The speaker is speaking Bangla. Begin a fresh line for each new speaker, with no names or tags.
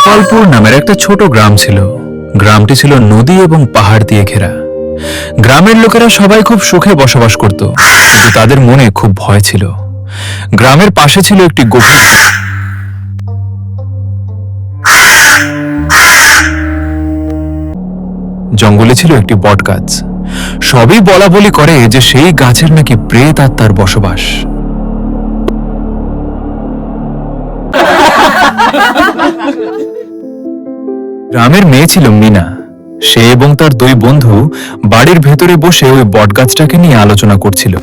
গোপালপুর নামের একটা ছোট গ্রাম ছিল। গ্রামটি ছিল নদী এবং পাহাড় দিয়ে ঘেরা। গ্রামের লোকেরা সবাই খুব সুখে বসবাস করত, কিন্তু তাদের মনে খুব ভয় ছিল। গ্রামের পাশে ছিল একটি গভীর জঙ্গলে ছিল একটি বটগাছ। সবই বলা বলি করে যে সেই গাছের নাকি প্রেত আত্মার বসবাস। গ্রামের মেয়ে ছিল মিনা। সে এবং তার দুই বন্ধু বাড়ির ভেতরে বসে ওই বটগাছটাকে নিয়ে আলোচনা করছিল।